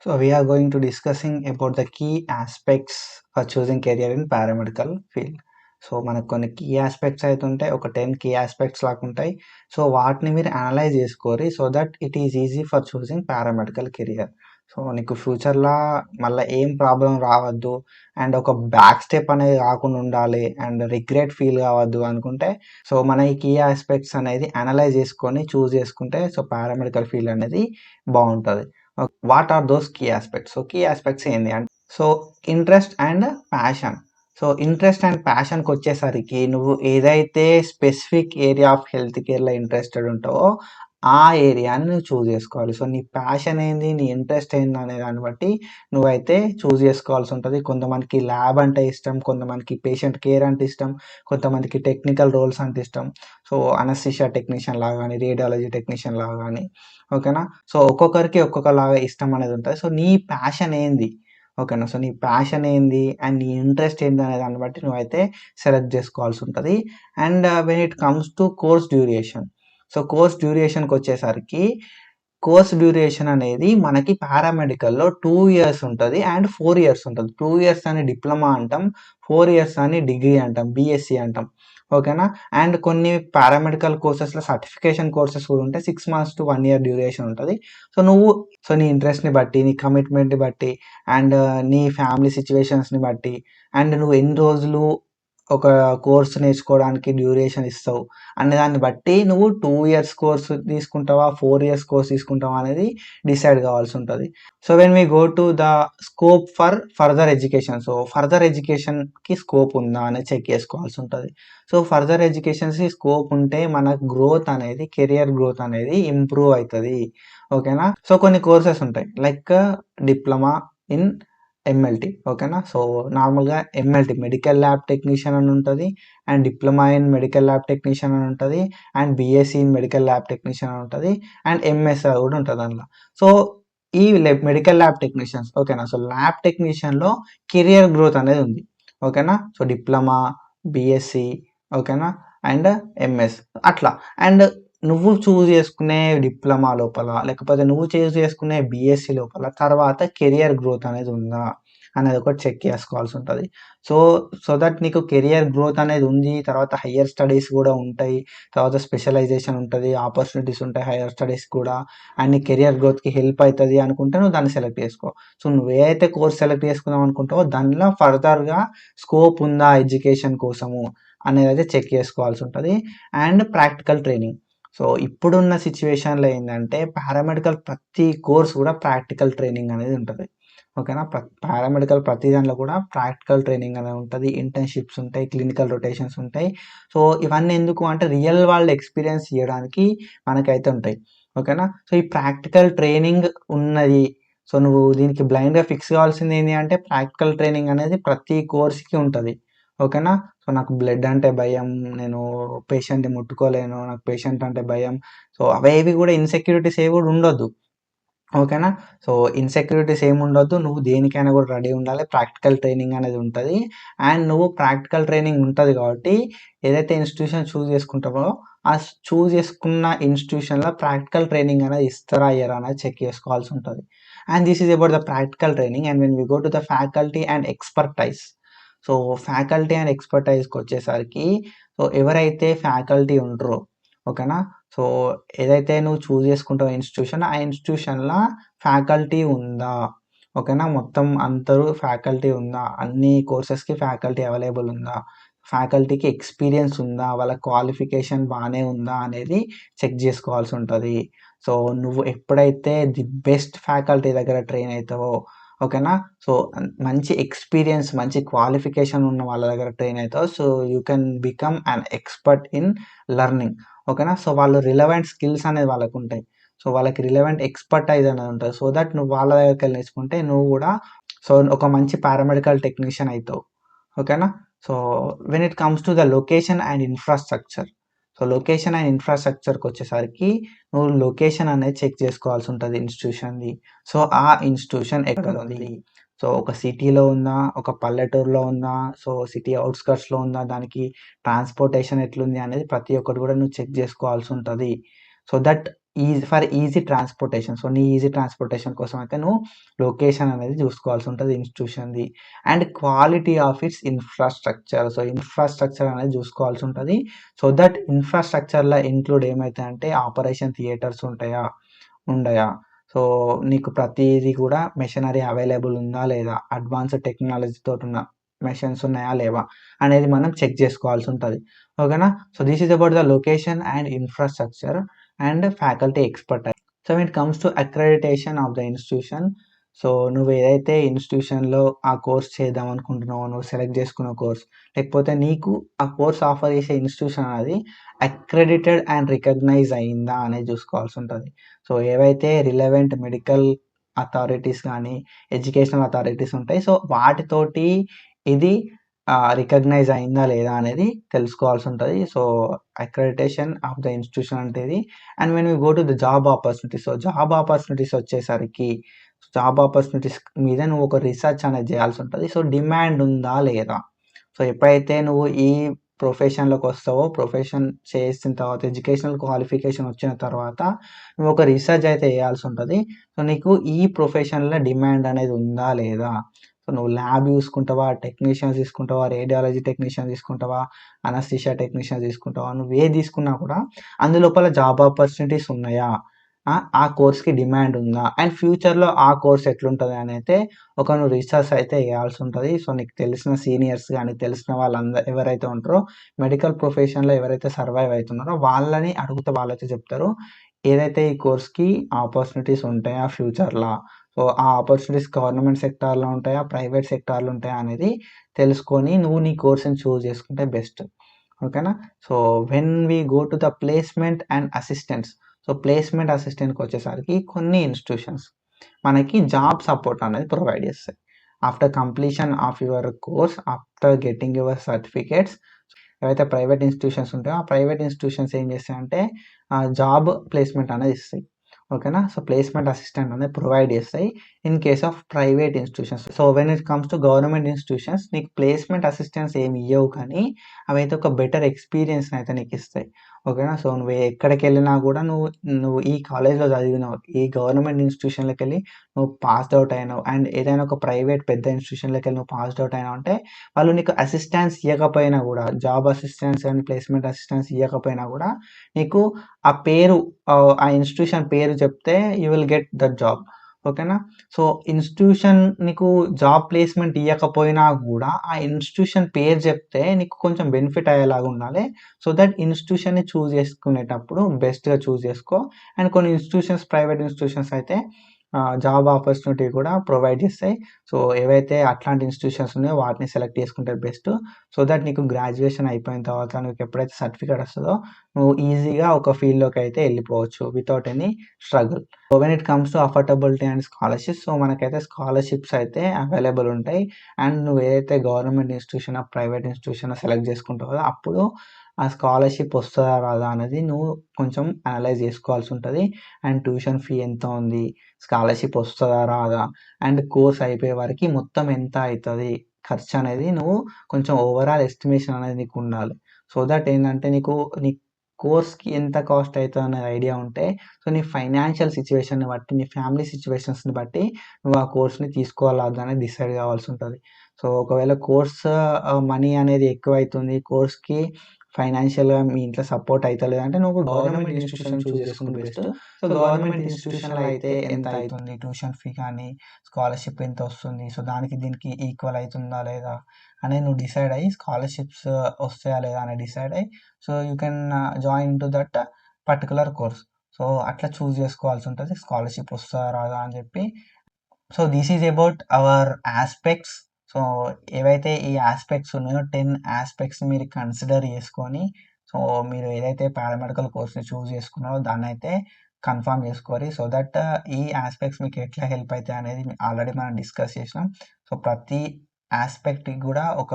So we are going to discussing about the key aspects for choosing career in paramedical field. So మనకు కొన్ని key aspects అయితే ఉంటాయి, ఒక 10 key aspects లాగా ఉంటాయి. సో వాటిని మీరు అనలైజ్ చేసుకోరి so that it is easy for choosing paramedical career. So నీకు ఫ్యూచర్లో మళ్ళీ ఏం ప్రాబ్లం రావద్దు అండ్ ఒక బ్యాక్ స్టెప్ అనేది కాకుండా ఉండాలి అండ్ రిగ్రెట్ ఫీల్ కావద్దు అనుకుంటే సో మన ఈ కీ ఆస్పెక్ట్స్ అనేది అనలైజ్ చేసుకొని చూస్ చేసుకుంటే సో పారామెడికల్ ఫీల్డ్ అనేది బాగుంటుంది. What are those key aspects? So key aspects ఏంటి అంటే so interest and passion. So interest and ప్యాషన్కి వచ్చేసరికి నువ్వు ఏదైతే స్పెసిఫిక్ ఏరియా ఆఫ్ హెల్త్ కేర్లో ఇంట్రెస్టెడ్ ఉంటావో ఆ ఏరియాని నువ్వు చూస్ చేసుకోవాలి. సో నీ ప్యాషన్ ఏంది, నీ ఇంట్రెస్ట్ ఏంది అనే దాన్ని బట్టి నువ్వైతే చూస్ చేసుకోవాల్సి ఉంటుంది. కొంతమందికి ల్యాబ్ అంటే ఇష్టం, కొంతమందికి పేషెంట్ కేర్ అంటే ఇష్టం, కొంతమందికి టెక్నికల్ రోల్స్ అంటే ఇష్టం. సో అనస్థీషియా టెక్నీషియన్ లాగా కానీ, రేడియాలజీ టెక్నీషియన్ లాగా కానీ, ఓకేనా. సో ఒక్కొక్కరికి ఒక్కొక్కలాగా ఇష్టం అనేది ఉంటుంది. సో నీ ప్యాషన్ ఏంది, ఓకేనా. సో నీ ప్యాషన్ ఏంది అండ్ నీ ఇంట్రెస్ట్ ఏంది అనే దాన్ని బట్టి నువ్వైతే సెలెక్ట్ చేసుకోవాల్సి ఉంటుంది. And when it comes to course duration. So course డ్యూరేషన్కి వచ్చేసరికి కోర్స్ డ్యూరేషన్ అనేది మనకి పారామెడికల్లో 2 ఇయర్స్ ఉంటుంది అండ్ 4 ఇయర్స్ ఉంటుంది. 2 ఇయర్స్ అని డిప్లొమా అంటాం, 4 ఇయర్స్ అని డిగ్రీ అంటాం, బీఎస్సీ అంటాం, ఓకేనా. అండ్ కొన్ని పారామెడికల్ కోర్సెస్లో సర్టిఫికేషన్ కోర్సెస్ కూడా ఉంటాయి, 6 months to 1 year డ్యూరేషన్ ఉంటుంది. సో నీ ఇంట్రెస్ట్ని బట్టి, నీ కమిట్మెంట్ని బట్టి అండ్ నీ ఫ్యామిలీ సిచ్యువేషన్స్ని బట్టి అండ్ నువ్వు ఎన్ని రోజులు ఒక కోర్స్ నేర్చుకోవడానికి డ్యూరేషన్ ఇస్తావు అనే దాన్ని బట్టి నువ్వు 2 ఇయర్స్ కోర్స్ తీసుకుంటావా, 4 ఇయర్స్ కోర్స్ తీసుకుంటావా అనేది డిసైడ్ కావాల్సి ఉంటుంది. So when we go to the scope for further education. So further ఎడ్యుకేషన్కి స్కోప్ ఉందా అనేది చెక్ చేసుకోవాల్సి ఉంటుంది. సో ఫర్దర్ ఎడ్యుకేషన్స్కి స్కోప్ ఉంటే మన గ్రోత్ అనేది, కెరియర్ గ్రోత్ అనేది ఇంప్రూవ్ అవుతుంది, ఓకేనా. సో కొన్ని కోర్సెస్ ఉంటాయి లైక్ డిప్లొమా ఇన్ ఎంఎల్టీ, ఓకేనా. సో నార్మల్గా ఎంఎల్టీ మెడికల్ ల్యాబ్ టెక్నీషియన్ అని ఉంటుంది and diploma in medical lab technician అని ఉంటుంది and BSc in medical lab technician అని ఉంటుంది అండ్ ఎంఎస్ఆర్ కూడా ఉంటుంది అందులో. సో ఈ మెడికల్ ల్యాబ్ టెక్నీషియన్స్, ఓకేనా. సో ల్యాబ్ టెక్నీషియన్లో కెరియర్ గ్రోత్ అనేది ఉంది, ఓకేనా. సో డిప్లొమా, బీఎస్సీ, ఓకేనా, అండ్ ఎంఎస్ అట్లా. అండ్ నువ్వు చూస్ చేసుకునే డిప్లొమా లోపల లేకపోతే నువ్వు చూస్ చేసుకునే బీఎస్సీ లోపల తర్వాత కెరియర్ గ్రోత్ అనేది ఉందా అనేది ఒకటి చెక్ చేసుకోవాల్సి ఉంటుంది. సో దట్ నీకు కెరియర్ గ్రోత్ అనేది ఉంది, తర్వాత హయ్యర్ స్టడీస్ కూడా ఉంటాయి, తర్వాత స్పెషలైజేషన్ ఉంటుంది, ఆపర్చునిటీస్ ఉంటాయి హయ్యర్ స్టడీస్ కూడా అండ్ నీ కెరియర్ గ్రోత్కి హెల్ప్ అవుతుంది అనుకుంటే నువ్వు దాన్ని సెలెక్ట్ చేసుకో. సో నువ్వు ఏ అయితే కోర్స్ సెలెక్ట్ చేసుకుందాం అనుకుంటావో దానిలో ఫర్దర్గా స్కోప్ ఉందా ఎడ్యుకేషన్ కోసము అనేది అయితే చెక్ చేసుకోవాల్సి ఉంటుంది. And practical training. సో ఇప్పుడున్న సిచ్యువేషన్లో ఏంటంటే పారామెడికల్ ప్రతి కోర్స్ కూడా ప్రాక్టికల్ ట్రైనింగ్ అనేది ఉంటుంది, ఓకేనా. పారామెడికల్ ప్రతి దాంట్లో కూడా ప్రాక్టికల్ ట్రైనింగ్ అనేది ఉంటుంది, ఇంటర్న్షిప్స్ ఉంటాయి, క్లినికల్ రొటేషన్స్ ఉంటాయి. సో ఇవన్నీ ఎందుకు అంటే రియల్ వరల్డ్ ఎక్స్పీరియన్స్ చేయడానికి మనకైతే ఉంటాయి, ఓకేనా. సో ఈ ప్రాక్టికల్ ట్రైనింగ్ ఉన్నది. సో నువ్వు దీనికి బ్లైండ్గా ఫిక్స్ కావాల్సింది ఏంటి అంటే ప్రాక్టికల్ ట్రైనింగ్ అనేది ప్రతి కోర్స్కి ఉంటుంది, ఓకేనా. సో నాకు బ్లడ్ అంటే భయం, నేను పేషెంట్ని ముట్టుకోలేను, నాకు పేషెంట్ అంటే భయం. సో అవేవి కూడా ఇన్సెక్యూరిటీస్ ఏవి కూడా ఉండొద్దు, ఓకేనా. సో ఇన్సెక్యూరిటీస్ ఏమి ఉండొద్దు, నువ్వు దేనికైనా కూడా రెడీ ఉండాలి. ప్రాక్టికల్ ట్రైనింగ్ అనేది ఉంటుంది అండ్ నువ్వు ప్రాక్టికల్ ట్రైనింగ్ ఉంటుంది కాబట్టి ఏదైతే ఇన్స్టిట్యూషన్ చూస్ చేసుకుంటావో ఆ చూస్ చేసుకున్న ఇన్స్టిట్యూషన్లో ప్రాక్టికల్ ట్రైనింగ్ అనేది ఇస్తారా అయ్యారా అనేది చెక్ చేసుకోవాల్సి ఉంటుంది. And this is about the practical training. And when we go to the faculty and expertise. So faculty and ఎక్స్పర్టైజ్కి వచ్చేసరికి సో ఎవరైతే ఫ్యాకల్టీ ఉంటారో, ఓకేనా. సో ఏదైతే నువ్వు చూస్ చేసుకుంటావు ఇన్స్టిట్యూషన్, ఆ ఇన్స్టిట్యూషన్లో ఫ్యాకల్టీ ఉందా, ఓకేనా. మొత్తం అందరూ ఫ్యాకల్టీ ఉందా, అన్ని కోర్సెస్కి ఫ్యాకల్టీ అవైలబుల్ ఉందా, ఫ్యాకల్టీకి ఎక్స్పీరియన్స్ ఉందా, వాళ్ళ క్వాలిఫికేషన్ బాగానే ఉందా అనేది చెక్ చేసుకోవాల్సి ఉంటుంది. సో నువ్వు ఎప్పుడైతే ది బెస్ట్ ఫ్యాకల్టీ దగ్గర ట్రైన్ అవుతావో, ఓకేనా. సో మంచి ఎక్స్పీరియన్స్, మంచి క్వాలిఫికేషన్ ఉన్న వాళ్ళ దగ్గర ట్రైన్ అవుతావు. So you can become an expert in learning, ఓకేనా. సో వాళ్ళు రిలవెంట్ స్కిల్స్ అనేది వాళ్ళకు ఉంటాయి. సో వాళ్ళకి రిలవెంట్ ఎక్స్పర్టైజ్ అనేది ఉంటుంది. సో దట్ నువ్వు వాళ్ళ దగ్గరికి వెళ్ళి నేర్చుకుంటే నువ్వు కూడా సో ఒక మంచి పారామెడికల్ టెక్నీషియన్ అవుతావు, ఓకేనా. So when it comes to the location and infrastructure. So location and ఇన్ఫ్రాస్ట్రక్చర్కి వచ్చేసరికి నువ్వు లొకేషన్ అనేది చెక్ చేసుకోవాల్సి ఉంటుంది ఇన్స్టిట్యూషన్ది. సో ఆ ఇన్స్టిట్యూషన్ ఎక్కడ ఉంది, సో ఒక సిటీలో ఉందా, ఒక పల్లెటూరులో ఉందా, సో సిటీ అవుట్స్కట్స్లో ఉందా, దానికి ట్రాన్స్పోర్టేషన్ ఎట్లుంది అనేది ప్రతి ఒక్కటి కూడా నువ్వు చెక్ చేసుకోవాల్సి ఉంటుంది. So that easy transportation. So, నీ ఈజీ ట్రాన్స్‌పోర్టేషన్ కోసం అయితే నువ్వు లొకేషన్ అనేది చూసుకోవాల్సి ఉంటది ఇన్‌స్టిట్యూషన్‌ది. And quality of its infrastructure. So, infrastructure అనేది చూసుకోవాల్సి ఉంటది. సో దట్ ఇన్‌ఫ్రాస్ట్రక్చర్‌లో ఇంక్లూడ్ ఏమైతాయంటే ఆపరేషన్ థియేటర్స్ ఉంటాయా? ఉండయా? సో, నీకు ప్రతీది కూడా మెషినరీ అవైలబుల్ ఉందా? లేదా? అడ్వాన్స్‌డ్ టెక్నాలజీతోటున్న మెషిన్స్ ఉన్నాయా? లేవా? అనేది మనం చెక్ చేసుకోవాల్సి ఉంటది. ఓకేనా? So, this is about the location and infrastructure and faculty expertise. So, when it comes to accreditation of the institution. So, నువ్వేదైతే ఇన్‌స్టిట్యూషన్‌లో ఆ కోర్స్ చేద్దాం అనుకుంటున్నావో, నువ్వు సెలెక్ట్ చేసుకున్న కోర్స్, లేకపోతే నీకు ఆ కోర్స్ ఆఫర్ చేసే ఇన్‌స్టిట్యూషన్ అనేది అక్రెడిటెడ్ అండ్ రికగ్నైజ్ అయిందా అనేది చూసుకోవాల్సి ఉంటది. సో, ఏవైతే రిలవెంట్ మెడికల్ అథారిటీస్ గానీ, ఎడ్యుకేషనల్ అథారిటీస్ ఉంటాయి. సో, వాటితోటి ఇది రికగ్నైజ్ అయిందా లేదా అనేది తెలుసుకోవాల్సి ఉంటది. So, accreditation of the institution అంటే ఇది. And when we go to the job opportunities. So, job opportunities వచ్చేసరికి జాబ్ ఆపర్చునిటీస్ మీద నువ్వు ఒక రిసర్చ్ అనేది చేయాల్సి ఉంటది. సో, డిమాండ్ ఉందా లేదా? సో, ఎప్పుడైతే నువ్వు ఈ ప్రొఫెషన్‌లోకొస్తావో, ప్రొఫెషన్ చేసిన తర్వాత ఎడ్యుకేషనల్ క్వాలిఫికేషన్ వచ్చిన తర్వాత నువ్వు ఒక రిసర్చ్ అయితే చేయాల్సి ఉంటది. సో, నీకు ఈ ప్రొఫెషన్‌లో డిమాండ్ అనేది ఉందా లేదా? సో, నువ్వు ల్యాబ్ చూసుకుంటావా? టెక్నీషియన్స్ తీసుకుంటావా? రేడియాలజీ టెక్నీషియన్ తీసుకుంటావా? అనస్థీషియా టెక్నీషియన్ తీసుకుంటావా? నువ్వేది తీసుకున్నా కూడా అందులోపల జాబ్ ఆపర్చునిటీస్ ఉన్నాయా? ఆ కోర్స్‌కి డిమాండ్ ఉందా? అండ్ ఫ్యూచర్‌లో ఆ కోర్స్ ఎట్లుంటది అనైతే నువ్వు రీసెర్చ్ అయితే చేయాల్సి ఉంటది. సో, నీకు తెలిసిన సీనియర్స్ గాని, తెలిసిన ఎవరైతే ఉంటారో మెడికల్ ప్రొఫెషన్‌లో ఎవరైతే సర్వైవ్ అయితున్నారో వాళ్ళని అడిగితే వాళ్ళైతే చెప్తారు. ఏదైతే ఈ కోర్స్‌కి ఆపర్చునిటీస్ ఉంటాయా ఫ్యూచర్‌లా? సో, ఆ ఆపర్చునిటీస్ గవర్నమెంట్ సెక్టార్‌లో ఉంటాయా? ప్రైవేట్ సెక్టార్‌లో ఉంటాయా? అనేది తెలుసుకొని నువ్వు నీ కోర్స్‌ని చూజ్ చేసుకుంటే బెస్ట్. ఓకేనా? So, when we go to the placement and assistants. So, placement అసిస్టెంట్‌కొచ్చేసరికి కొన్ని ఇన్‌స్టిట్యూషన్స్ మనకి జాబ్ సపోర్ట్ అనేది ప్రొవైడ్ చేస్తాయి. After completion of your course, after getting your certificates ఏవైతే ప్రైవేట్ ఇన్‌స్టిట్యూషన్స్ ఉంటాయో, ఆ ప్రైవేట్ ఇన్‌స్టిట్యూషన్స్ ఏం చేస్తాయంటే జాబ్ ప్లేస్‌మెంట్ అనేది ఇస్తాయి. ఓకేనా? సో, ప్లేస్‌మెంట్ అసిస్టెంట్ అనేది ప్రొవైడ్ చేస్తాయి. In case of private institutions. So, when it comes to government institutions నీకు ప్లేస్‌మెంట్ అసిస్టెన్స్ ఏమి ఇయ్యవు కానీ, అవైతే ఒక బెటర్ ఎక్స్‌పీరియన్స్‌నయితే నీకిస్తాయి. ఓకేనా? సో, నువ్వు ఎక్కడికెళ్ళినా కూడా నువ్వు నువ్వు ఈ కాలేజ్‌లో చదివినావు, ఈ గవర్నమెంట్ ఇన్‌స్టిట్యూషన్‌లోకెళ్ళి నువ్వు పాస్డ్ ఔట్ అయినావు అండ్ ఏదైనా ఒక ప్రైవేట్ పెద్ద ఇన్‌స్టిట్యూషన్‌లోకెళ్ళి నువ్వు పాస్డ్ ఔట్ అయినావు అంటే, వాళ్ళు నీకు అసిస్టెన్స్ ఇయ్యకపోయినా గూడా, జాబ్ అసిస్టెన్స్ గాని, ప్లేస్‌మెంట్ అసిస్టెన్స్ ఇయ్యకపోయినా గూడా, నీకు ఆ పేరు ఆ ఇన్‌స్టిట్యూషన్ పేరు చెప్తే you will get that job. ఓకేనా? సో, ఇన్‌స్టిట్యూషన్ నీకు జాబ్ ప్లేస్‌మెంట్ ఇయ్యకపోయినా గూడా, ఆ ఇన్‌స్టిట్యూషన్ పేరు చెప్తే నీకు కొంచెం బెనిఫిట్ అయ్యేలాగా ఉండాలి. సో దట్ ఇన్‌స్టిట్యూషన్‌ని చూజ్ చేసుకునేటప్పుడు బెస్ట్‌గా చూజ్ చేసుకో. అండ్ కొన్ని ఇన్‌స్టిట్యూషన్స్, ప్రైవేట్ ఇన్‌స్టిట్యూషన్స్ అయితే జాబ్ ఆపర్చునిటీ కూడా ప్రొవైడ్ చేస్తాయి. సో, ఏవైతే అట్లాంటి ఇన్‌స్టిట్యూషన్స్ ఉన్నాయో వాటిని సెలెక్ట్ చేసుకుంటే బెస్ట్. సో దట్ నీకు గ్రాడ్యుయేషన్ అయిపోయిన తర్వాత నీకు ఎప్పుడైతే సర్టిఫికేట్ వస్తదో, నువ్వు ఈజీగా ఒక ఫీల్డ్‌లోకి అయితే ఎళ్ళిపోవచ్చు without any struggle. So, when it comes to affordability and scholarships. So, మనకైతే స్కాలర్‌షిప్స్ అయితే అవైలబుల్ ఉంటాయి. అండ్ నువ్వు ఏదైతే గవర్నమెంట్ ఇన్‌స్టిట్యూషనో, ప్రైవేట్ ఇన్‌స్టిట్యూషనో సెలెక్ట్ చేసుకుంటావో అప్పుడు ఆ స్కాలర్‌షిప్ వస్తదా? రాదా? అనేది నువ్వు కొంచెం అనలైజ్ చేసుకోవాల్సి ఉంటది. అండ్ ట్యూషన్ ఫీ ఎంత ఉంది? స్కాలర్‌షిప్ వస్తదా? రాదా? అండ్ కోర్స్ అయిపోయే వరకి మొత్తం ఎంత అయితది? ఖర్చనేది నువ్వు కొంచెం ఓవరాల్ ఎస్టిమేషన్ అనేది నీకుండాలి. సో దట్ ఏందంటే నీ కోర్స్‌కి ఎంత కాస్ట్ అయితదనే ఐడియా ఉంటే, సో నీ ఫైనాన్షియల్ సిట్యుయేషన్‌ని బట్టి, నీ ఫ్యామిలీ సిట్యుయేషన్స్‌ని బట్టి నువ్వు ఆ కోర్స్‌ని తీసుకోవాలా వద్దా అనేది డిసైడ్ కావాల్సి ఉంటది. సో, ఒకవేళ కోర్స్ మనీ అనేది ఎక్కువైతుంది. కోర్స్‌కి ఫైనాన్షియల్‌గా మీ ఇంట్లో సపోర్ట్ అయితలేదంటే నువ్వు గవర్నమెంట్ ఇన్‌స్టిట్యూషన్ చూజ్ చేసుకుంటే బెస్ట్. సో, గవర్నమెంట్ ఇన్‌స్టిట్యూషన్‌లో అయితే ఎంత అయితుంది ట్యూషన్ ఫీ కానీ, స్కాలర్‌షిప్ ఎంత వస్తుంది? సో, దానికి దీనికి ఈక్వల్ అయితుందా లేదా? అనేది నువ్వు డిసైడ్ అయ్యి స్కాలర్‌షిప్స్ వస్తాయా లేదా అని డిసైడ్ అయ్యి so, you can join into that particular course. So, అట్లా చూజ్ చేసుకోవాల్సి ఉంటది. స్కాలర్‌షిప్ వస్తదా? రాదా? అని చెప్పి. So, this is about our aspects. So, ఏవైతే ఈ యాస్పెక్ట్స్ ఉన్నాయో 10 యాస్పెక్ట్స్‌ని మీరు కన్సిడర్ చేసుకొని, సో, మీరు ఏదైతే పారామెడికల్ కోర్స్‌ని చూజ్ చేసుకున్నారో దాన్నైతే కన్ఫర్మ్ చేసుకోరి. సో దట్ ఈ యాస్పెక్ట్స్ మీకు ఎట్లా హెల్ప్ అయితాయనేది ఆల్రెడీ మనం డిస్కస్ చేసినాం. సో, ప్రతి యాస్పెక్ట్‌కి గూడా ఒక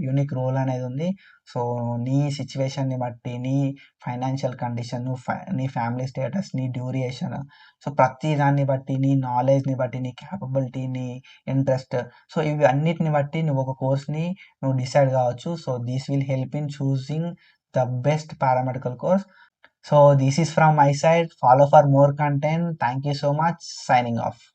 యూనిక్ రోల్ అనేది ఉంది. సో, నీ సిట్యుయేషన్‌ని బట్టి, నీ ఫైనాన్షియల్ కండిషన్, నీ ఫ్యామిలీ స్టేటస్, నీ డ్యూరేషన్, సో, ప్రతి దాన్ని బట్టి, నీ నాలెడ్జ్‌ని బట్టి, నీ కేపబిలిటీ, నీ ఇంట్రెస్ట్, సో, ఇవి అన్నిటిని బట్టి నువ్వు ఒక కోర్స్‌ని డిసైడ్ కావచ్చు. So, this will help in choosing the best paramedical course. So this is from my side. Follow for more content. Thank you so much. Signing off.